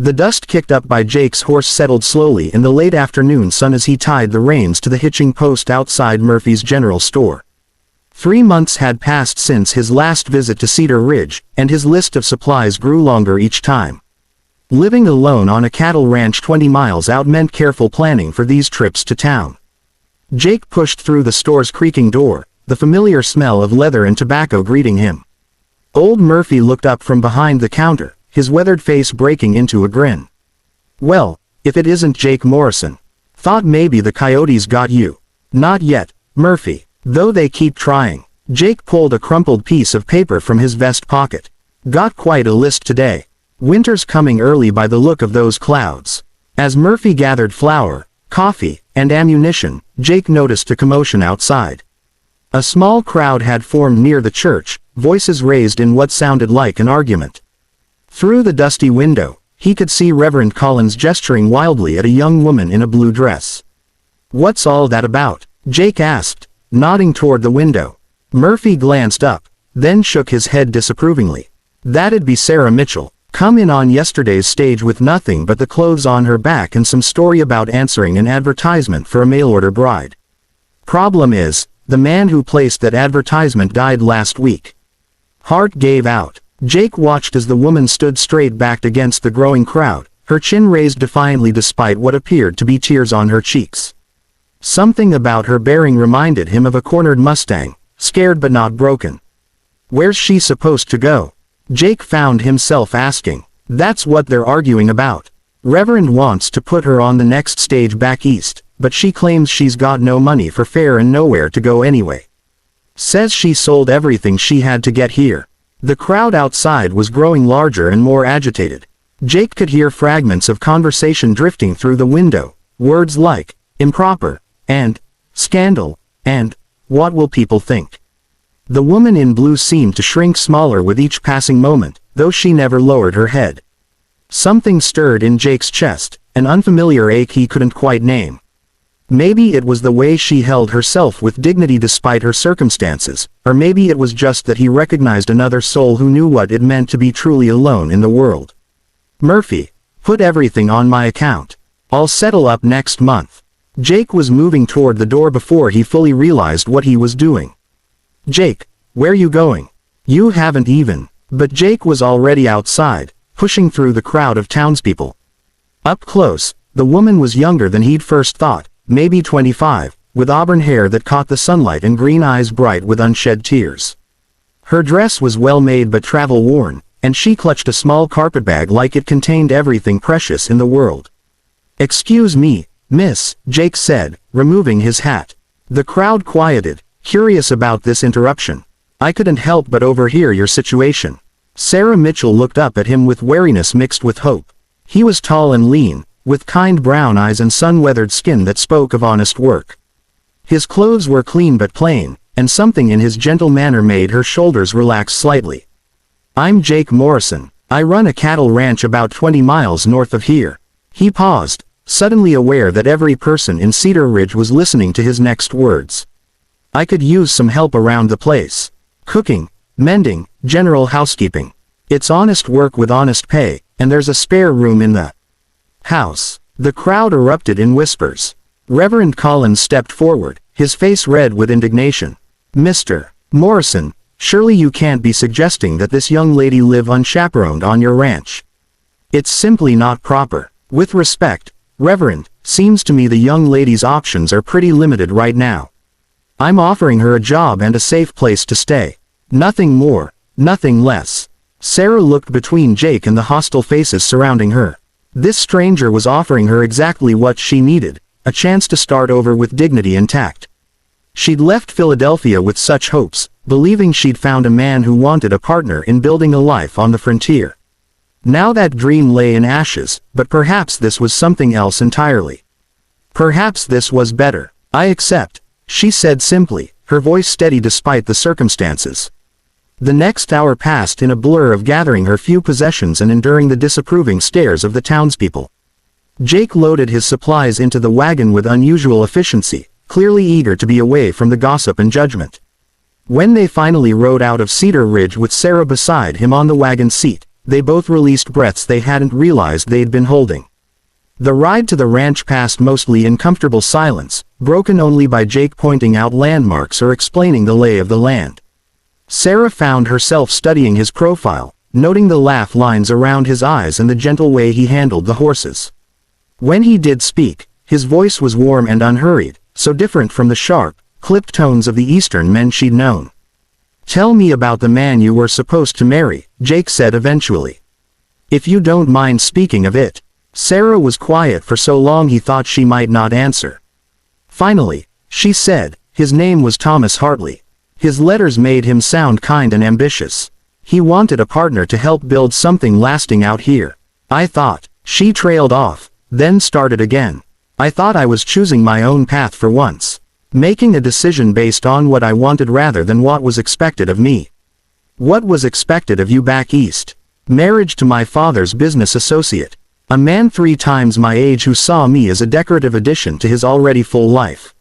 The dust kicked up by Jake's horse settled slowly in the late afternoon sun as he tied the reins to the hitching post outside Murphy's general store. 3 months had passed since his last visit to Cedar Ridge, and his list of supplies grew longer each time. Living alone on a cattle ranch 20 miles out meant careful planning for these trips to town. Jake pushed through the store's creaking door, the familiar smell of leather and tobacco greeting him. Old Murphy looked up from behind the counter, his weathered face breaking into a grin. "Well, if it isn't Jake Morrison. Thought maybe the coyotes got you." "Not yet, Murphy, though they keep trying." Jake pulled a crumpled piece of paper from his vest pocket. "Got quite a list today. Winter's coming early by the look of those clouds." As Murphy gathered flour, coffee, and ammunition, Jake noticed a commotion outside. A small crowd had formed near the church, voices raised in what sounded like an argument. Through the dusty window, he could see Reverend Collins gesturing wildly at a young woman in a blue dress. "What's all that about?" Jake asked, nodding toward the window. Murphy glanced up, then shook his head disapprovingly. "That'd be Sarah Mitchell. Come in on yesterday's stage with nothing but the clothes on her back and some story about answering an advertisement for a mail-order bride. Problem is, the man who placed that advertisement died last week." Hart gave out. Jake watched as the woman stood straight-backed against the growing crowd, her chin raised defiantly despite what appeared to be tears on her cheeks. Something about her bearing reminded him of a cornered Mustang, scared but not broken. "Where's she supposed to go?" Jake found himself asking. "That's what they're arguing about. Reverend wants to put her on the next stage back east, but she claims she's got no money for fare and nowhere to go anyway. Says she sold everything she had to get here." The crowd outside was growing larger and more agitated. Jake could hear fragments of conversation drifting through the window, words like, improper, and, scandal, and, what will people think? The woman in blue seemed to shrink smaller with each passing moment, though she never lowered her head. Something stirred in Jake's chest, an unfamiliar ache he couldn't quite name. Maybe it was the way she held herself with dignity despite her circumstances, or maybe it was just that he recognized another soul who knew what it meant to be truly alone in the world. "Murphy, put everything on my account. I'll settle up next month." Jake was moving toward the door before he fully realized what he was doing. "Jake, where you going? You haven't even..." But Jake was already outside, pushing through the crowd of townspeople. Up close, the woman was younger than he'd first thought, maybe 25, with auburn hair that caught the sunlight and green eyes bright with unshed tears. Her dress was well made but travel-worn, and she clutched a small carpetbag like it contained everything precious in the world. "Excuse me, miss," Jake said, removing his hat. The crowd quieted, curious about this interruption. "I couldn't help but overhear your situation." Sarah Mitchell looked up at him with wariness mixed with hope. He was tall and lean, with kind brown eyes and sun-weathered skin that spoke of honest work. His clothes were clean but plain, and something in his gentle manner made her shoulders relax slightly. "I'm Jake Morrison. I run a cattle ranch about 20 miles north of here." He paused, suddenly aware that every person in Cedar Ridge was listening to his next words. "I could use some help around the place. Cooking, mending, general housekeeping. It's honest work with honest pay, and there's a spare room in the house." The crowd erupted in whispers. Reverend Collins stepped forward, his face red with indignation. "Mr. Morrison, surely you can't be suggesting that this young lady live unchaperoned on your ranch. It's simply not proper. With respect, Reverend, seems to me the young lady's options are pretty limited right now. I'm offering her a job and a safe place to stay. Nothing more, nothing less." Sarah looked between Jake and the hostile faces surrounding her. This stranger was offering her exactly what she needed, a chance to start over with dignity and tact. She'd left Philadelphia with such hopes, believing she'd found a man who wanted a partner in building a life on the frontier. Now that dream lay in ashes, but perhaps this was something else entirely. Perhaps this was better. "I accept," she said simply, her voice steady despite the circumstances. The next hour passed in a blur of gathering her few possessions and enduring the disapproving stares of the townspeople. Jake loaded his supplies into the wagon with unusual efficiency, clearly eager to be away from the gossip and judgment. When they finally rode out of Cedar Ridge with Sarah beside him on the wagon seat, they both released breaths they hadn't realized they'd been holding. The ride to the ranch passed mostly in comfortable silence, broken only by Jake pointing out landmarks or explaining the lay of the land. Sarah found herself studying his profile, noting the laugh lines around his eyes and the gentle way he handled the horses. When he did speak, his voice was warm and unhurried, so different from the sharp, clipped tones of the Eastern men she'd known. "Tell me about the man you were supposed to marry," Jake said eventually. "If you don't mind speaking of it." Sarah was quiet for so long he thought she might not answer. Finally, she said, "His name was Thomas Hartley. His letters made him sound kind and ambitious. He wanted a partner to help build something lasting out here. I thought." She trailed off, then started again. "I thought I was choosing my own path for once. Making a decision based on what I wanted rather than what was expected of me." "What was expected of you back east?" "Marriage to my father's business associate. A man 3 times my age who saw me as a decorative addition to his already full life."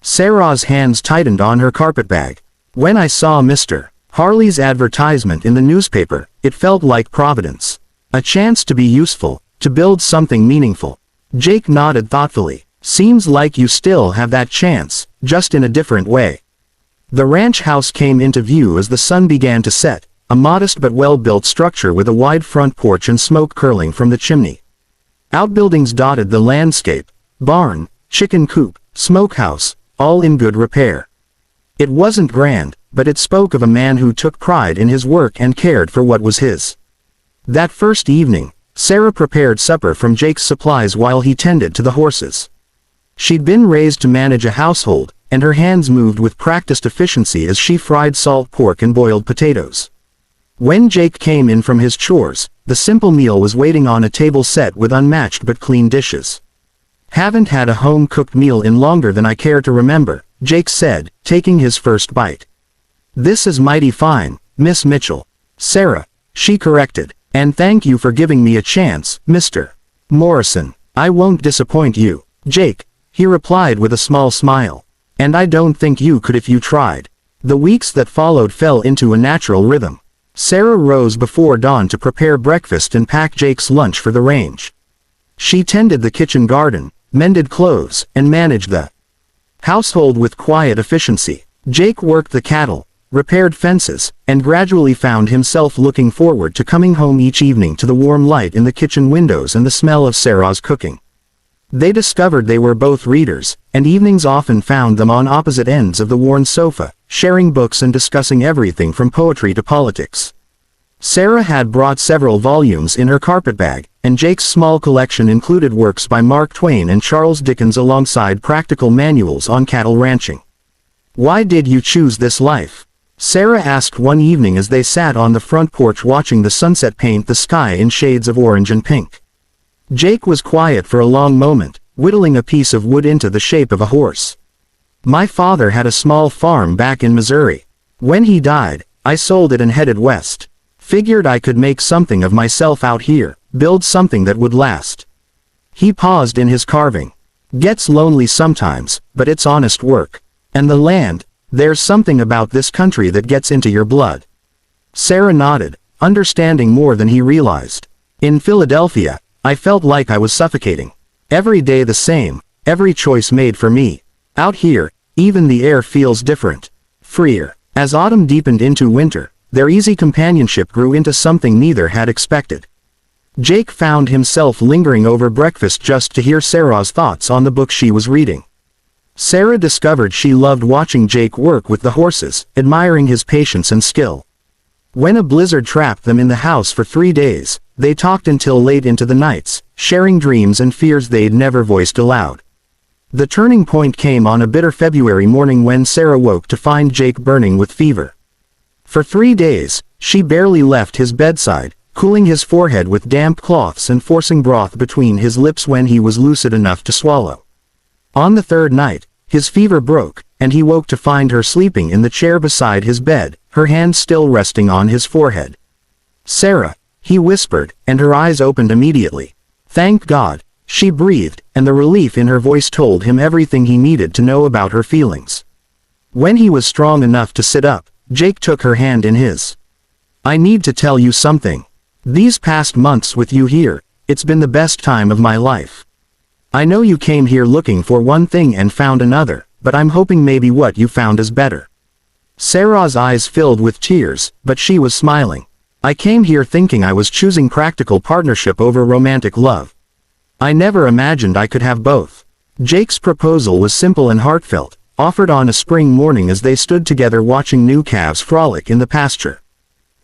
Sarah's hands tightened on her carpetbag. "When I saw Mr. Hartley's advertisement in the newspaper, it felt like providence. A chance to be useful, to build something meaningful." Jake nodded thoughtfully. "Seems like you still have that chance, just in a different way." The ranch house came into view as the sun began to set, a modest but well-built structure with a wide front porch and smoke curling from the chimney. Outbuildings dotted the landscape: barn, chicken coop, smokehouse, all in good repair. It wasn't grand, but it spoke of a man who took pride in his work and cared for what was his. That first evening, Sarah prepared supper from Jake's supplies while he tended to the horses. She'd been raised to manage a household, and her hands moved with practiced efficiency as she fried salt pork and boiled potatoes. When Jake came in from his chores, the simple meal was waiting on a table set with unmatched but clean dishes. "Haven't had a home-cooked meal in longer than I care to remember," Jake said, taking his first bite. "This is mighty fine, Miss Mitchell." "Sarah," she corrected. "And thank you for giving me a chance, Mr. Morrison. I won't disappoint you, Jake," he replied with a small smile. "And I don't think you could if you tried." The weeks that followed fell into a natural rhythm. Sarah rose before dawn to prepare breakfast and pack Jake's lunch for the range. She tended the kitchen garden, mended clothes, and managed the household with quiet efficiency. Jake worked the cattle, repaired fences, and gradually found himself looking forward to coming home each evening to the warm light in the kitchen windows and the smell of Sarah's cooking. They discovered they were both readers, and evenings often found them on opposite ends of the worn sofa, sharing books and discussing everything from poetry to politics. Sarah had brought several volumes in her carpetbag, and Jake's small collection included works by Mark Twain and Charles Dickens alongside practical manuals on cattle ranching. "Why did you choose this life?" Sarah asked one evening as they sat on the front porch watching the sunset paint the sky in shades of orange and pink. Jake was quiet for a long moment, whittling a piece of wood into the shape of a horse. "My father had a small farm back in Missouri. When he died, I sold it and headed west. Figured I could make something of myself out here, build something that would last." He paused in his carving. "Gets lonely sometimes, but it's honest work. And the land, there's something about this country that gets into your blood." Sarah nodded, understanding more than he realized. "In Philadelphia, I felt like I was suffocating. Every day the same, every choice made for me. Out here, even the air feels different. Freer." As autumn deepened into winter, their easy companionship grew into something neither had expected. Jake found himself lingering over breakfast just to hear Sarah's thoughts on the book she was reading. Sarah discovered she loved watching Jake work with the horses, admiring his patience and skill. When a blizzard trapped them in the house for 3 days, they talked until late into the nights, sharing dreams and fears they'd never voiced aloud. The turning point came on a bitter February morning when Sarah woke to find Jake burning with fever. For 3 days, she barely left his bedside, cooling his forehead with damp cloths and forcing broth between his lips when he was lucid enough to swallow. On the 3rd night, his fever broke, and he woke to find her sleeping in the chair beside his bed, her hand still resting on his forehead. "Sarah," he whispered, and her eyes opened immediately. "Thank God," she breathed, and the relief in her voice told him everything he needed to know about her feelings. When he was strong enough to sit up, Jake took her hand in his. "I need to tell you something." These past months with you here, it's been the best time of my life. I know you came here looking for one thing and found another, but I'm hoping maybe what you found is better. Sarah's eyes filled with tears, but she was smiling. I came here thinking I was choosing practical partnership over romantic love. I never imagined I could have both. Jake's proposal was simple and heartfelt, offered on a spring morning as they stood together watching new calves frolic in the pasture.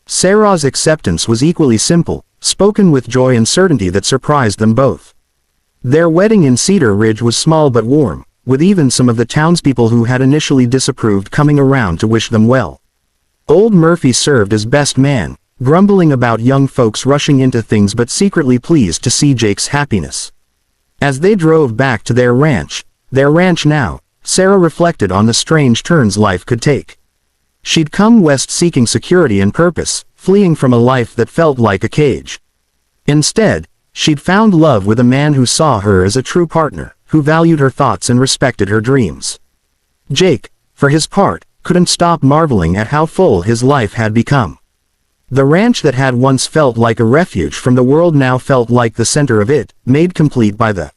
Sarah's acceptance was equally simple, spoken with joy and certainty that surprised them both. Their wedding in Cedar Ridge was small but warm, with even some of the townspeople who had initially disapproved coming around to wish them well. Old Murphy served as best man, grumbling about young folks rushing into things but secretly pleased to see Jake's happiness. As they drove back to their ranch now, Sarah reflected on the strange turns life could take. She'd come west seeking security and purpose, fleeing from a life that felt like a cage. Instead, she'd found love with a man who saw her as a true partner, who valued her thoughts and respected her dreams. Jake, for his part, couldn't stop marveling at how full his life had become. The ranch that had once felt like a refuge from the world now felt like the center of it, made complete by the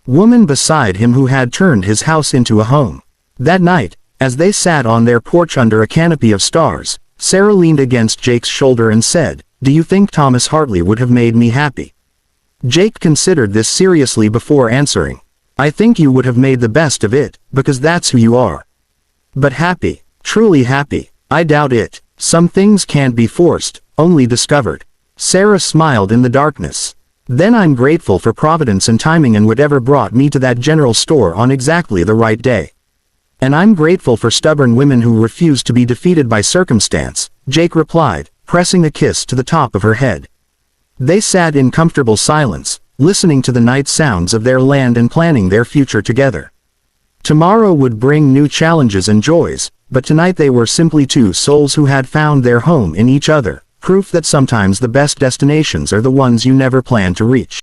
woman beside him who had turned his house into a home. That night, as they sat on their porch under a canopy of stars, Sarah leaned against Jake's shoulder and said, "Do you think Thomas Hartley would have made me happy?" Jake considered this seriously before answering. "I think you would have made the best of it, because that's who you are. But happy, truly happy, I doubt it. Some things can't be forced, only discovered." Sarah smiled in the darkness. "Then I'm grateful for Providence and timing and whatever brought me to that general store on exactly the right day. And I'm grateful for stubborn women who refuse to be defeated by circumstance," Jake replied, pressing a kiss to the top of her head. They sat in comfortable silence, listening to the night sounds of their land and planning their future together. Tomorrow would bring new challenges and joys, but tonight they were simply two souls who had found their home in each other, proof that sometimes the best destinations are the ones you never planned to reach.